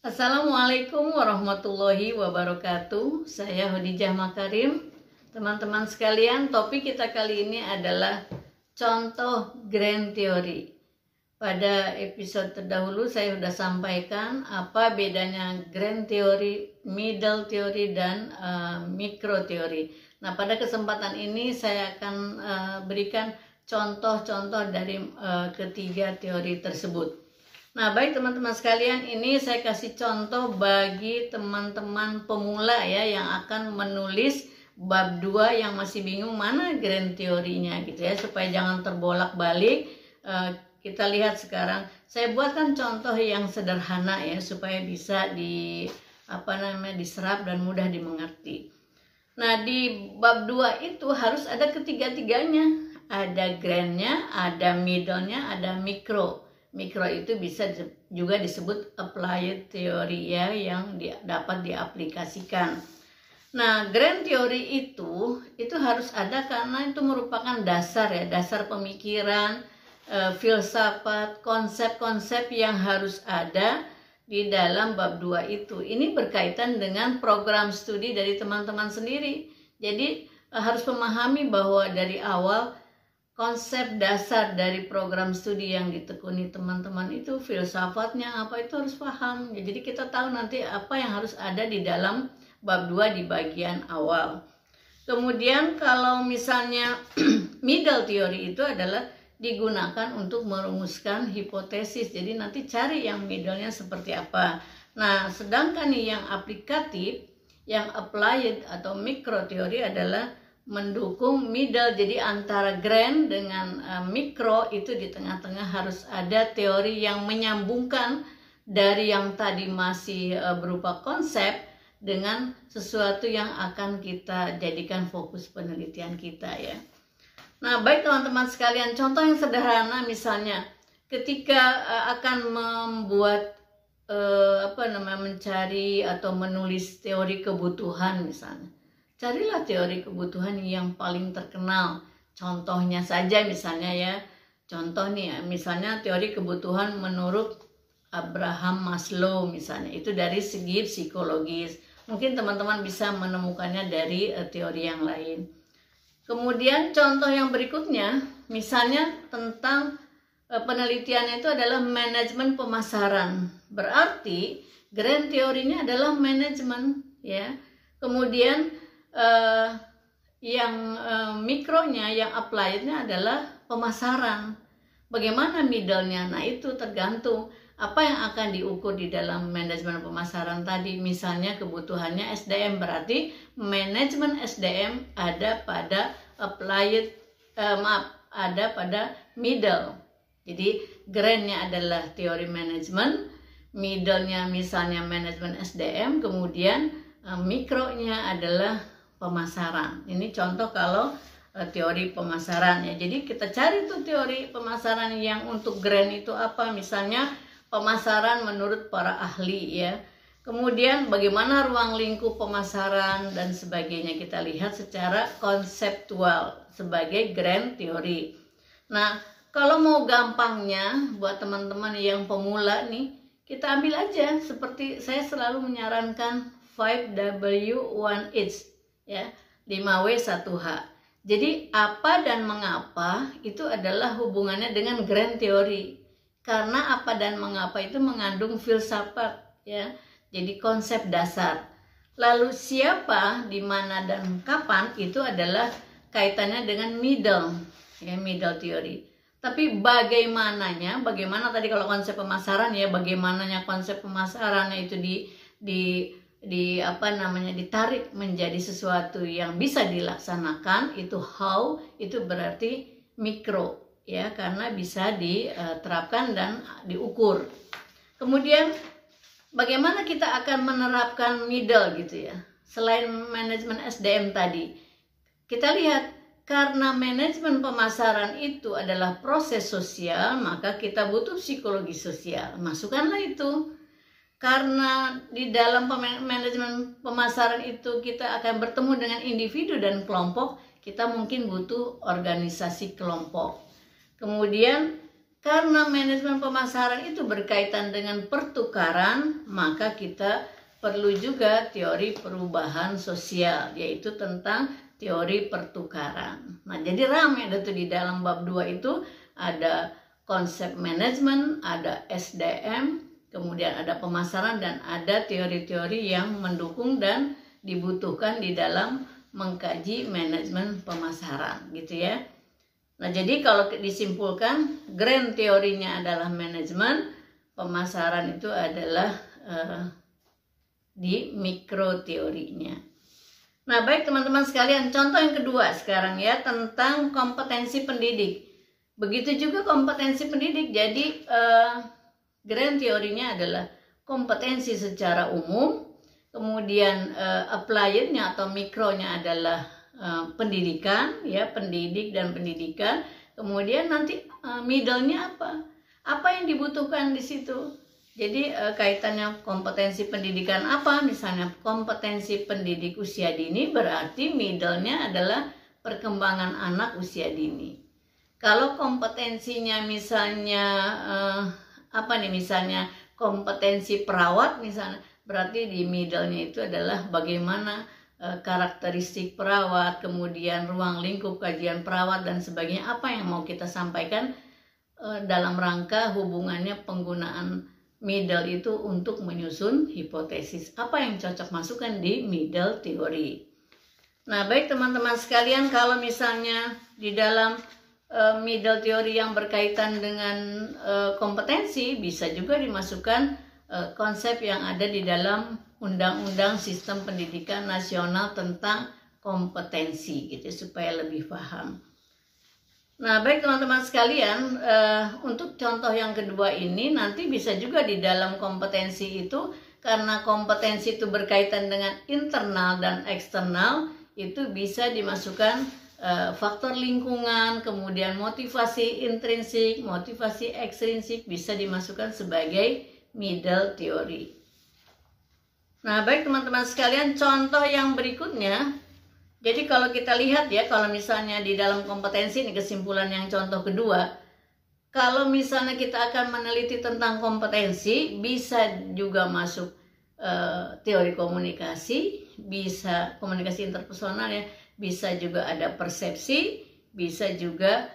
Assalamualaikum warahmatullahi wabarakatuh. Saya Khadijah Makarim. Teman-teman sekalian, topik kita kali ini adalah contoh grand theory. Pada episode terdahulu saya sudah sampaikan apa bedanya grand theory, middle theory, dan micro theory. Nah, pada kesempatan ini saya akan berikan contoh-contoh dari ketiga teori tersebut. Nah, baik teman-teman sekalian, ini saya kasih contoh bagi teman-teman pemula ya yang akan menulis bab 2 yang masih bingung mana grand teorinya gitu ya, supaya jangan terbolak-balik. Kita lihat sekarang, saya buatkan contoh yang sederhana ya supaya bisa diserap dan mudah dimengerti. Nah, di bab 2 itu harus ada ketiga-tiganya. Ada grandnya, ada middle-nya, ada micro. Micro itu bisa juga disebut applied theory ya, yang dapat diaplikasikan. Nah, grand theory itu harus ada karena itu merupakan dasar ya, dasar pemikiran, filsafat, konsep-konsep yang harus ada di dalam bab 2 itu. Ini berkaitan dengan program studi dari teman-teman sendiri. Jadi harus memahami bahwa dari awal konsep dasar dari program studi yang ditekuni teman-teman itu filsafatnya apa itu harus paham. Jadi kita tahu nanti apa yang harus ada di dalam bab 2 di bagian awal. Kemudian kalau misalnya middle theory itu adalah digunakan untuk merumuskan hipotesis. Jadi nanti cari yang middle-nya seperti apa. Nah, sedangkan yang aplikatif, yang applied atau micro theory adalah mendukung middle. Jadi antara grand dengan micro itu di tengah-tengah harus ada teori yang menyambungkan dari yang tadi masih berupa konsep dengan sesuatu yang akan kita jadikan fokus penelitian kita ya. Nah, baik teman-teman sekalian, contoh yang sederhana misalnya ketika akan membuat mencari atau menulis teori kebutuhan misalnya. Carilah teori kebutuhan yang paling terkenal. Contohnya saja misalnya ya. Contoh nih ya, misalnya teori kebutuhan menurut Abraham Maslow misalnya. Itu dari segi psikologis. Mungkin teman-teman bisa menemukannya dari teori yang lain. Kemudian contoh yang berikutnya, misalnya tentang penelitiannya itu adalah manajemen pemasaran. Berarti grand teorinya adalah manajemen ya. Kemudian mikronya, yang applied-nya adalah pemasaran. Bagaimana middle-nya? Nah, itu tergantung apa yang akan diukur di dalam manajemen pemasaran tadi. Misalnya kebutuhannya SDM, berarti manajemen SDM ada pada applied, ada pada middle. Jadi grand-nya adalah teori manajemen, middle-nya misalnya manajemen SDM, kemudian mikronya adalah pemasaran. Ini contoh kalau teori pemasaran ya. Jadi kita cari tuh teori pemasaran yang untuk grand itu apa. Misalnya pemasaran menurut para ahli ya. Kemudian bagaimana ruang lingkup pemasaran dan sebagainya kita lihat secara konseptual sebagai grand teori. Nah, kalau mau gampangnya buat teman-teman yang pemula nih, kita ambil aja seperti saya selalu menyarankan 5W1H ya, 5W1H. Jadi apa dan mengapa itu adalah hubungannya dengan grand theory. Karena apa dan mengapa itu mengandung filsafat ya. Jadi konsep dasar. Lalu siapa, di mana dan kapan itu adalah kaitannya dengan middle ya, middle theory. Tapi bagaimana tadi kalau konsep pemasaran ya, bagaimananya konsep pemasarannya itu ditarik menjadi sesuatu yang bisa dilaksanakan, itu how, itu berarti mikro ya, karena bisa diterapkan dan diukur. Kemudian bagaimana kita akan menerapkan middle gitu ya, selain manajemen SDM tadi. Kita lihat, karena manajemen pemasaran itu adalah proses sosial, maka kita butuh psikologi sosial. Masukkanlah itu. Karena di dalam manajemen pemasaran itu kita akan bertemu dengan individu dan kelompok, kita mungkin butuh organisasi kelompok. Kemudian Karena manajemen pemasaran itu berkaitan dengan pertukaran, maka kita perlu juga teori perubahan sosial, yaitu tentang teori pertukaran. Nah, jadi ramai ada tuh di dalam bab 2 itu ada konsep manajemen, ada SDM, kemudian ada pemasaran, dan ada teori-teori yang mendukung dan dibutuhkan di dalam mengkaji manajemen pemasaran, gitu ya. Nah, jadi kalau disimpulkan, grand teorinya adalah manajemen, pemasaran itu adalah di mikro teorinya. Nah, baik teman-teman sekalian, contoh yang kedua sekarang ya, tentang kompetensi pendidik. Begitu juga kompetensi pendidik, jadi grand teorinya adalah kompetensi secara umum, kemudian applied-nya atau mikronya adalah pendidikan, ya, pendidik dan pendidikan. Kemudian nanti middle-nya apa yang dibutuhkan di situ. Jadi kaitannya kompetensi pendidikan apa, misalnya kompetensi pendidik usia dini, berarti middle-nya adalah perkembangan anak usia dini. Kalau kompetensinya misalnya misalnya kompetensi perawat misalnya, berarti di middle-nya itu adalah bagaimana karakteristik perawat, kemudian ruang lingkup kajian perawat dan sebagainya, apa yang mau kita sampaikan dalam rangka hubungannya penggunaan middle itu untuk menyusun hipotesis, apa yang cocok masukkan di middle teori. Nah, baik teman-teman sekalian, kalau misalnya di dalam middle teori yang berkaitan dengan kompetensi, bisa juga dimasukkan konsep yang ada di dalam Undang-Undang Sistem Pendidikan Nasional tentang kompetensi, gitu, supaya lebih paham. Nah, baik teman-teman sekalian, untuk contoh yang kedua ini nanti bisa juga di dalam kompetensi itu, karena kompetensi itu berkaitan dengan internal dan eksternal, itu bisa dimasukkan faktor lingkungan, kemudian motivasi intrinsik, motivasi ekstrinsik, bisa dimasukkan sebagai middle teori. Nah, baik teman-teman sekalian, contoh yang berikutnya. Jadi kalau kita lihat ya, kalau misalnya di dalam kompetensi, ini kesimpulan yang contoh kedua, kalau misalnya kita akan meneliti tentang kompetensi, bisa juga masuk teori komunikasi, bisa komunikasi interpersonal ya, bisa juga ada persepsi, bisa juga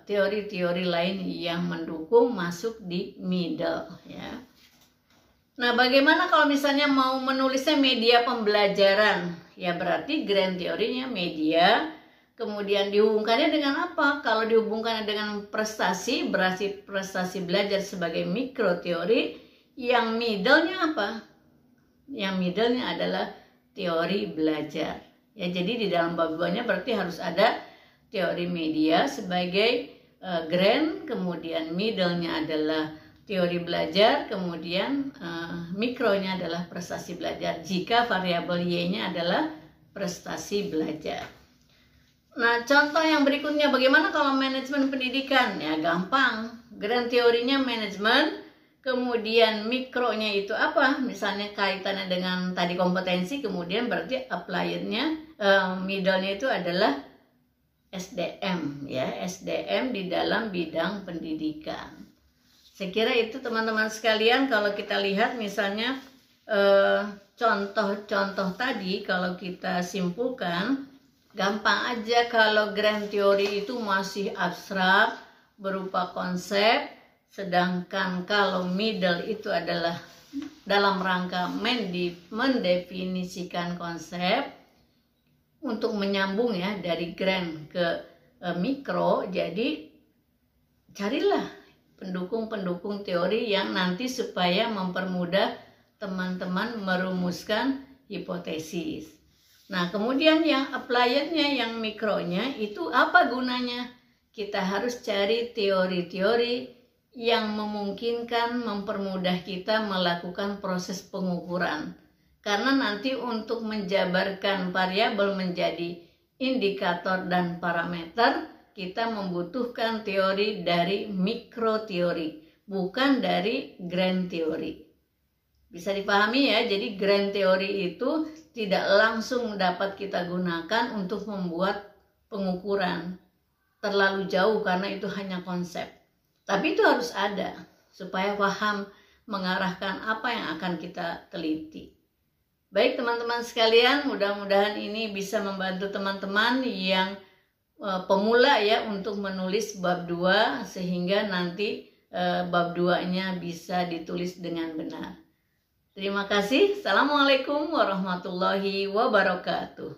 teori-teori lain yang mendukung masuk di middle ya. Nah, bagaimana kalau misalnya mau menulisnya media pembelajaran? Ya, berarti grand teorinya media, kemudian dihubungkannya dengan apa? Kalau dihubungkannya dengan prestasi, berarti prestasi belajar sebagai mikro teori. Yang middle-nya apa? Yang middle-nya adalah teori belajar. Ya, jadi di dalam bab 2-nya berarti harus ada teori media sebagai grand, kemudian middle-nya adalah teori belajar, kemudian mikronya adalah prestasi belajar jika variabel Y-nya adalah prestasi belajar. Nah, contoh yang berikutnya, bagaimana kalau manajemen pendidikan? Ya, gampang. Grand teorinya manajemen, kemudian mikronya itu apa? Misalnya kaitannya dengan tadi kompetensi, kemudian berarti applied-nya, middle-nya itu adalah SDM, ya, SDM di dalam bidang pendidikan. Saya kira itu teman-teman sekalian, kalau kita lihat misalnya contoh-contoh tadi, kalau kita simpulkan, gampang aja. Kalau grand teori itu masih abstrak, berupa konsep, sedangkan kalau middle itu adalah dalam rangka mendefinisikan konsep untuk menyambung ya dari grand ke mikro. Jadi carilah pendukung-pendukung teori yang nanti supaya mempermudah teman-teman merumuskan hipotesis. Nah, kemudian yang applied-nya, yang mikronya itu apa gunanya? Kita harus cari teori-teori yang memungkinkan mempermudah kita melakukan proses pengukuran. Karena nanti untuk menjabarkan variabel menjadi indikator dan parameter, kita membutuhkan teori dari mikroteori, bukan dari grand teori. Bisa dipahami ya, jadi grand teori itu tidak langsung dapat kita gunakan untuk membuat pengukuran terlalu jauh karena itu hanya konsep. Tapi itu harus ada supaya paham mengarahkan apa yang akan kita teliti. Baik teman-teman sekalian, mudah-mudahan ini bisa membantu teman-teman yang pemula ya untuk menulis bab 2 sehingga nanti bab 2-nya bisa ditulis dengan benar. Terima kasih. Assalamualaikum warahmatullahi wabarakatuh.